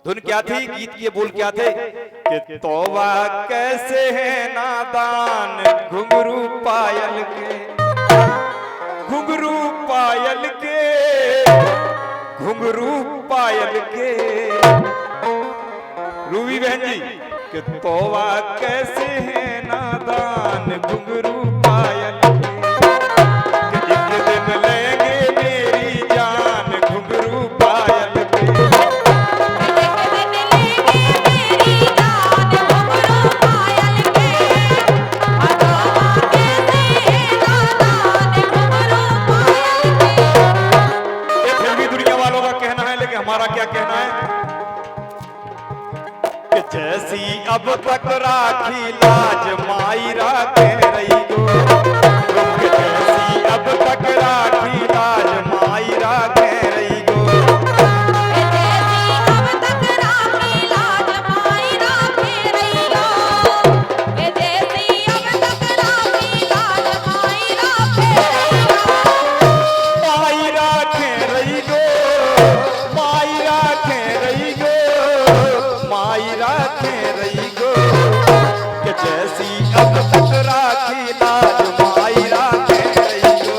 धुन क्या थी, गीत के बोल क्या थे कि तौबा कैसे है नादान घुंघरू पायल के, घुंघरू पायल के, घुंघरू पायल के। रूबी बहन जी कि तौबा कैसे है नादान घुंघरू पायल के, कि एक दिन लेंगे मेरी जान घुंघरू पायल के। हमारा क्या कहना है कि जैसी अब तक राखी लाज मायरा कह रही गो, कि जैसी अब तक राखी लाज मायरा कह रही गो, जैसी अब तक राखी लाज मायरा कह रही गो।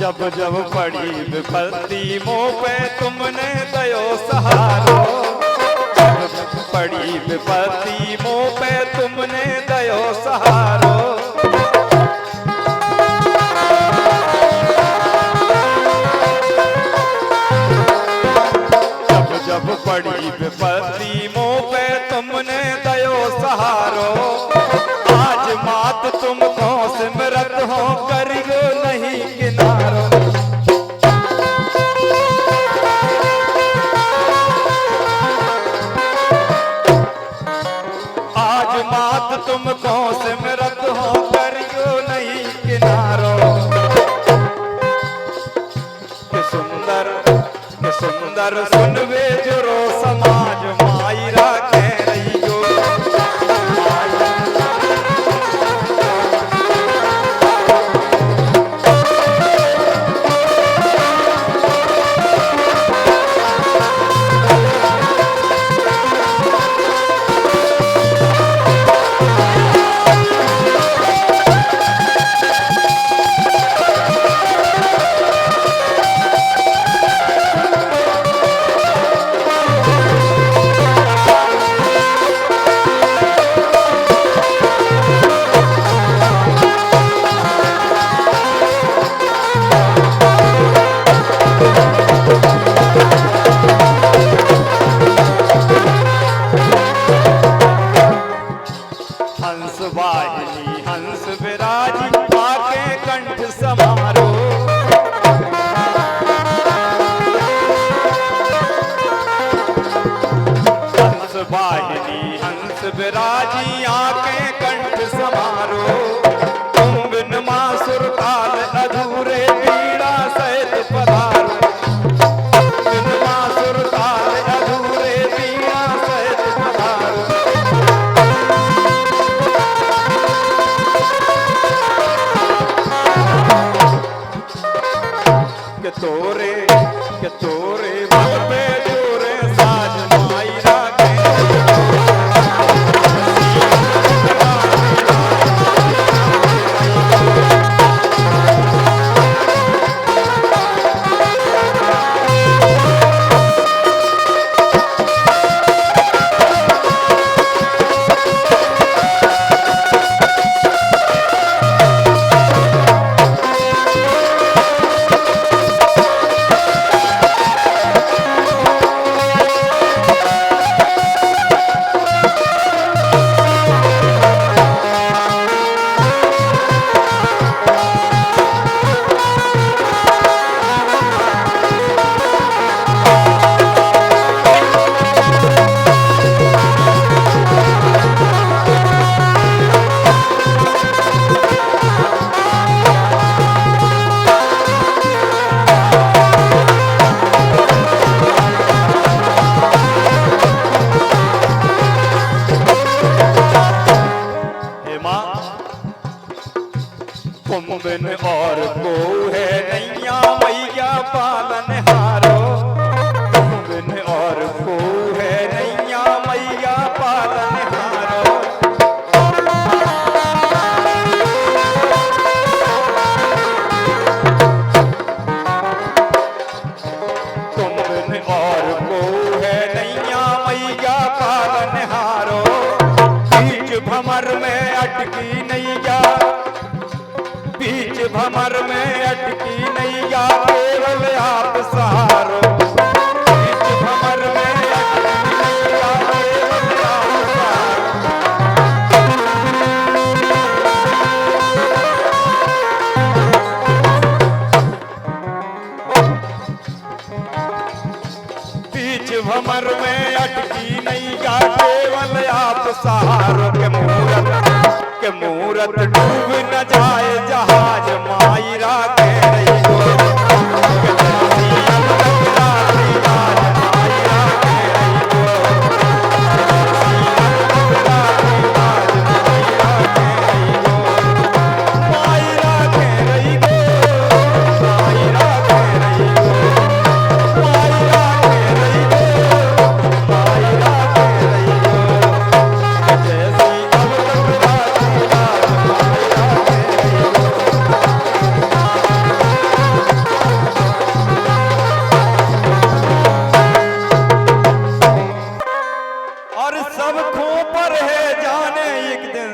जब जब पड़ी विपत्ति मुँह पे तुमने दयो सहारो, जब पड़ी विपत्ति मुँह पे तुमने दयो सहारो, जब जब पड़ी विपत्ति मुँह पे तुमने दयो सहारो। आज मात तुमको सिमरत हो करियो नहीं किनारो, आज मात तुमको सिमरत हो करियो नहीं किनारो। कि सुंदर सुनवे जुरो समाज मायरा कह रही गो। हंस वाहिनी हंस विराजी आके कंठ समारो, हंस वाहिनी हंस विराजी आके कंठ समारो। तुम बिन मासुर काल अधूरे पीड़ा सहित पधारो, बिन मासुर काल अधूरे पीड़ा सहित पधारो। के तोरे मन पे जोरे साज मायरा के भंवर में अटकी नैया, बीच भंवर में अटकी नैया, केवल आप सहारो। बीच भंवर में अटकी नैया, केवल आप सहारो। बीच भंवर में अटकी नैया, केवल आप सहारो। के मूरत डूब न जाए जहाज, मायरा कह रही हो।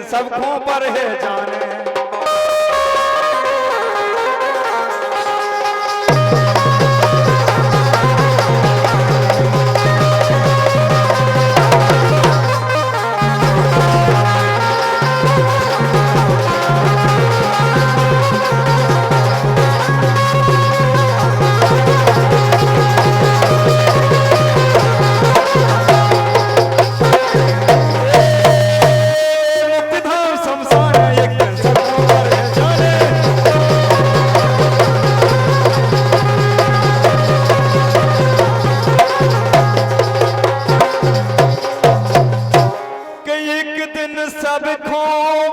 सबकों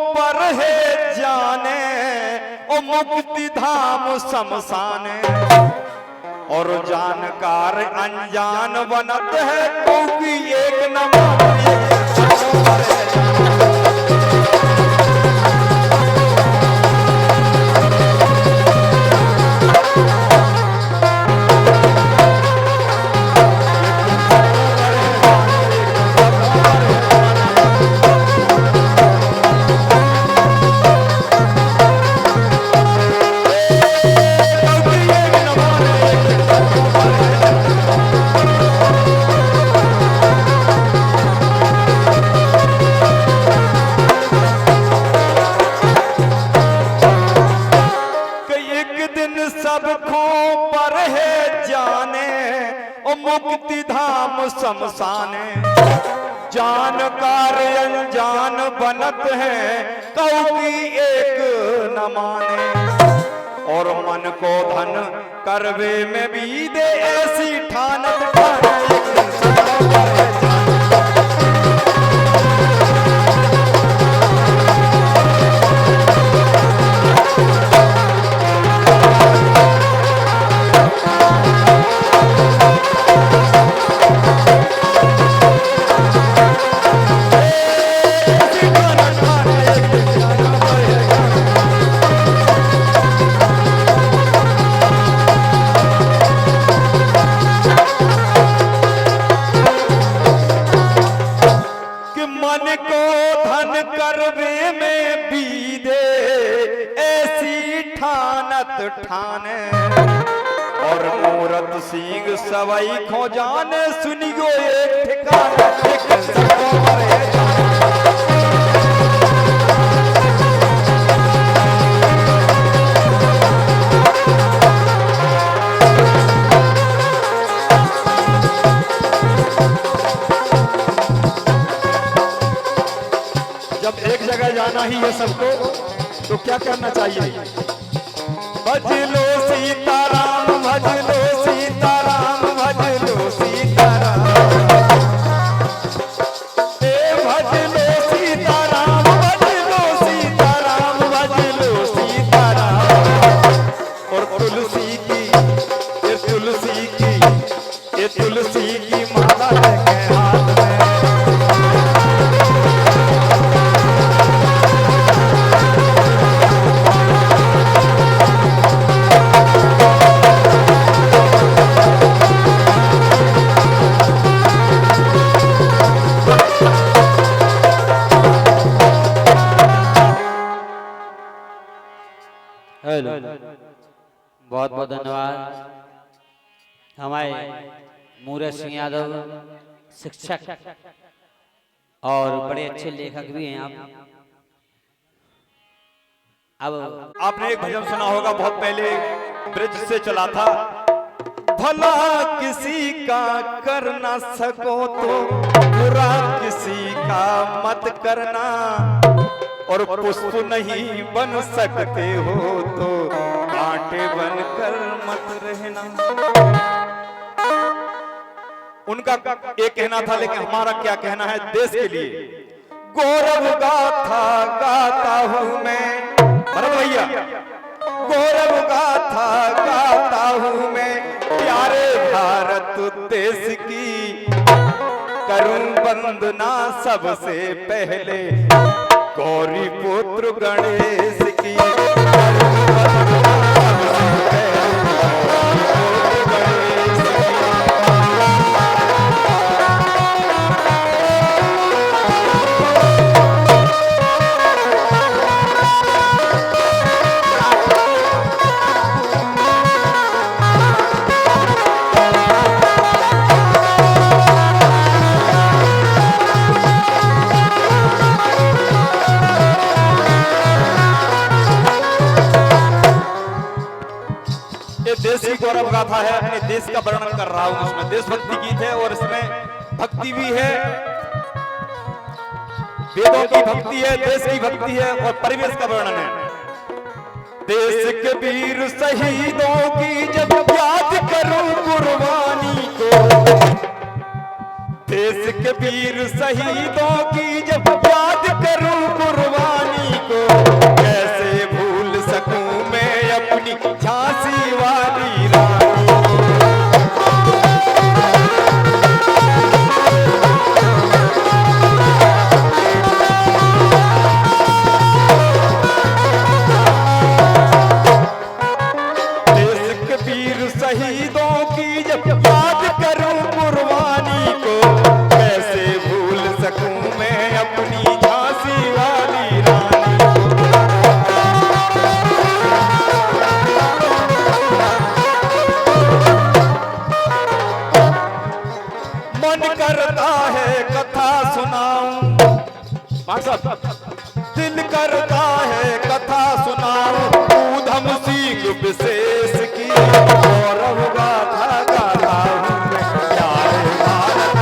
पर है जाने, मुक्ति धाम शमशाने, और जानकार अनजान बनत है, क्योंकि एक न माने। सबकों पर है जाने, ओ मुक्ति धाम शमशाने, जानकार अनजान बनत है, कौकी एक न माने। और मन को धन करवे में भी दे, ऐसी ठानत ठाने। ठाने, और मूरत सिंह सवई खो जाने, सुनियो एक ठिकाना। जब एक जगह जाना ही है सबको, तो क्या करना चाहिए? भज लो सीताराम, भज लो सीताराम, भज लो सीताराम, भज लो सीताराम, भज लो सीताराम, भज लो सीताराम। और तुलसी की, ये तुलसी की, ये तुलसी की माला लेके हाथ में, हेलो, बहुत बहुत धन्यवाद। हमारे मूरत सिंह यादव शिक्षक और बड़े अच्छे लेखक भी हैं आप। अब आपने एक भजन सुना होगा, बहुत पहले ब्रिज से चला था। भला किसी का कर ना सको तो बुरा किसी का मत करना, और पुष्प नहीं बन सकते हो तो कांटे बनकर मत रहना। उनका एक कहना था, लेकिन हमारा क्या कहना है देश के लिए। गौरव गाथा गाता हूं मैं, भरत भैया, गौरव गाथा गाता हूं मैं प्यारे भारत देश की। करूं वंदना सबसे पहले गौरी पुत्र गणेश की। करूं वंदना सबसे पहले गौरी पुत्र गणेश देश की गौरव गाथा है। अपने देश का वर्णन कर रहा हूं, इसमें देशभक्ति गीत है और इसमें भक्ति भी है, वेदों की भक्ति है, देश की भक्ति है और परिवेश का वर्णन है। देश के वीर शहीदों की जब याद करूं कुर्बानी को, देश के वीर शहीदों की जब याद करूं कुर्बानी को, कैसे भूल सकूं मैं अपनी झांसी वाली रानी। देश के वीर शहीदों की जब याद करूं कुर्बानी को, कैसे भूल सकूं मैं अपनी झांसी वाली रानी। मन करता है कथा सुनाऊं, दिल करता है कथा सुनाऊं ऊधम सिंह विशेष की। गौरव गाथा गाता हूं मैं प्यारे भारत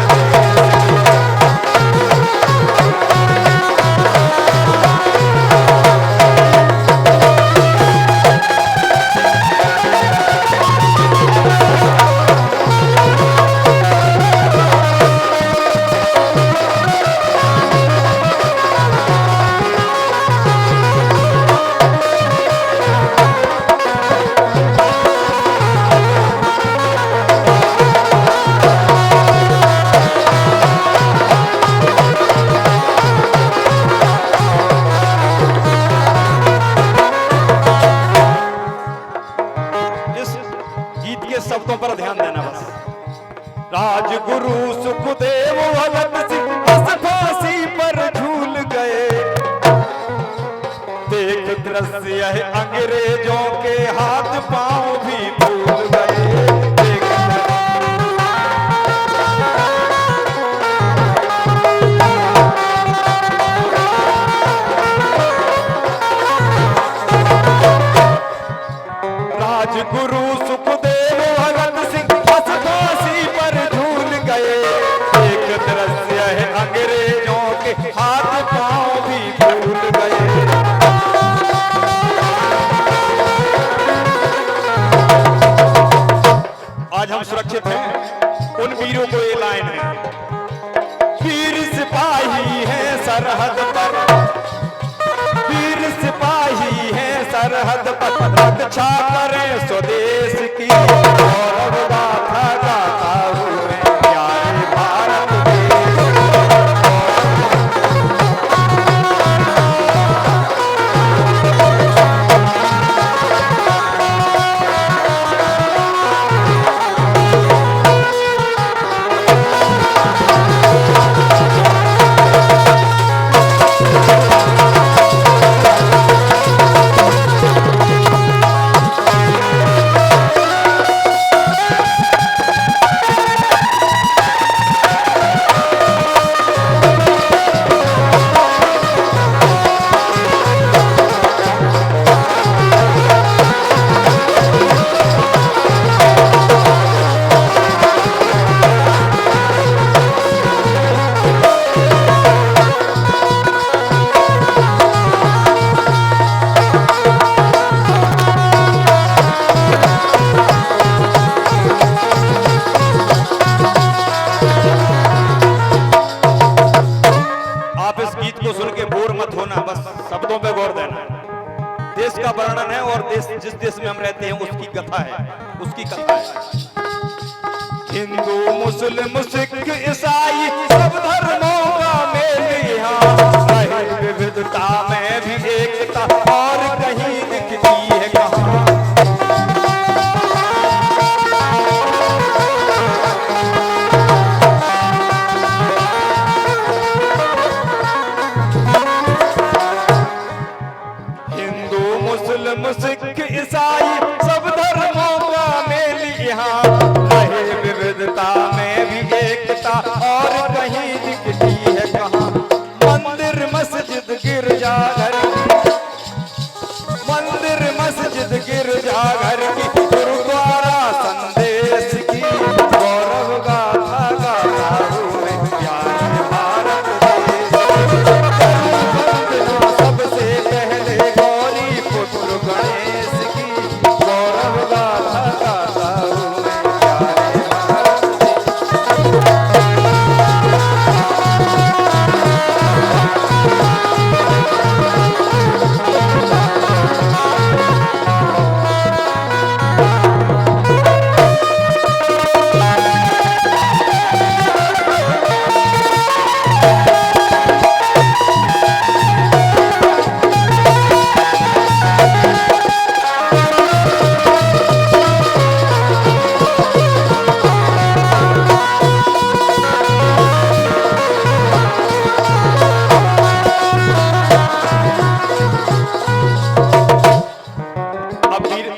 शब्दों पर ध्यान देना बस। राजगुरु सुखदेव भगत सिंह बस फांसी पर झूल गए, देख दृश्य है अंग्रेजों के हाथ पांव भी भूल गए। राजगुरु सुखदेव भगत सिंह बस फांसी पर झूल गए, एक दृश्य है अंग्रेजों के हाथ पांव भी भूल गए। आज हम सुरक्षित हैं, उन वीरों को ये लाइन है। वीर सिपाही हैं सरहद पर, वीर सिपाही हैं सरहद पर, रक्षा करें स्वदेश की। गौरव गाथा गाता हूं मैं प्यारे भारत देश होना, बस शब्दों पे गौर देना है। देश का वर्णन है और देश जिस देश में हम रहते हैं उसकी कथा है, उसकी कथा है। हिंदू मुस्लिम सिख ईसाई सब धर्मों का मेल यहाँ, रहे विविधता में भी एकता और कहीं दिखती है कहाँ। मुस्लिम सिख ईसाई सब धर्मों का मेल यहाँ, रहे विविधता में भी एकता और कहीं दिखती है कहाँ। मंदिर मस्जिद गिरजाघर की, मंदिर मस्जिद गिरजाघर की, गुरुद्वारा संदेश की गौरव गाथा गाता हूँ मैं प्यारे भारत देश। सबसे पहले गौरी पुत्र गणेश की गौरव गाथा गाता हूँ मैं प्यारे भारत देश।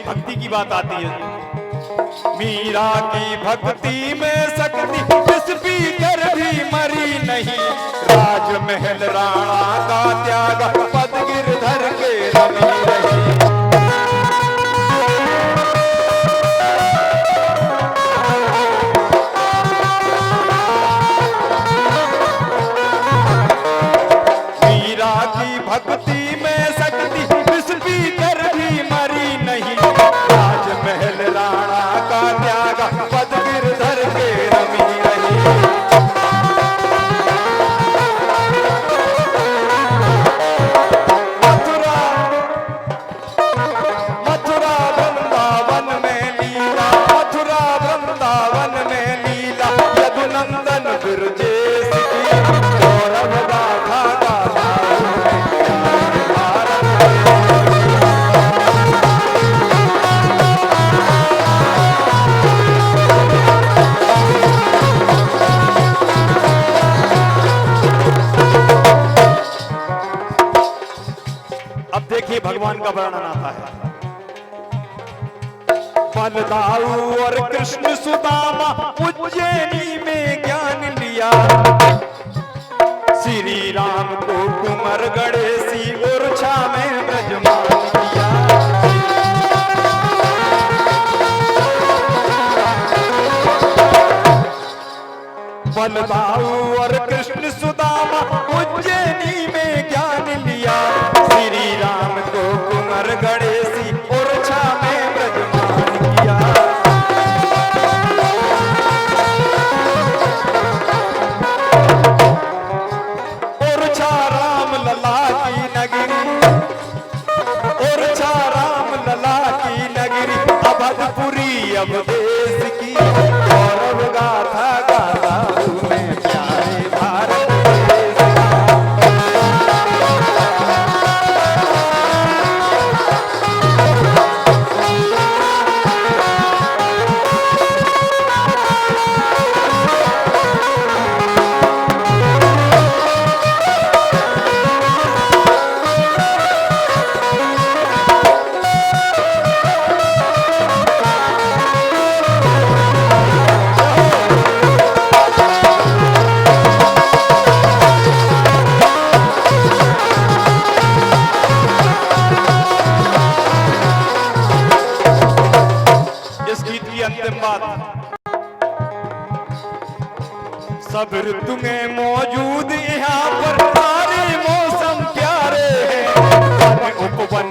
भक्ति की बात आती है। मीरा की भक्ति में शक्ति जिस पी कर भी मरी नहीं, राजमहल राणा का त्याग पद गिरधर के रमी रही। मीरा की भक्ति में शक्ति जिस पी कर भी मरी नहीं, राजमहल राणा का त्याग पद गिरधर के रमी रही। मथुरा मथुरा वृंदावन में लीला, मथुरा वृंदावन में लीला, यदुनंदन बिरजेश की गौरव गाथा गाता हूँ मैं प्यारे भारत देश। अब देखिए भगवान का वर्णन आता है। बलदाऊ और कृष्ण सुदामा उज्जैनी में ज्ञान लिया, श्री राम को कुंवर गणेशी ओरछा में ब्रजमान किया। बलदाऊ और कृष्ण सुदामा उज्जैनी में ज्ञान लिया, श्री राम को कुंवर गणेशी ओरछा में ब्रजमान किया। ओरछा राम लला की नगरी, ओरछा राम लला की नगरी, अवधपुरी अवधेश की गौरव गाथा गाता हूँ मैं प्यारे भारत देश। अंतिम बात, सब ऋतु में मौजूद यहाँ पर सारे मौसम प्यारे हैं। वन उपवन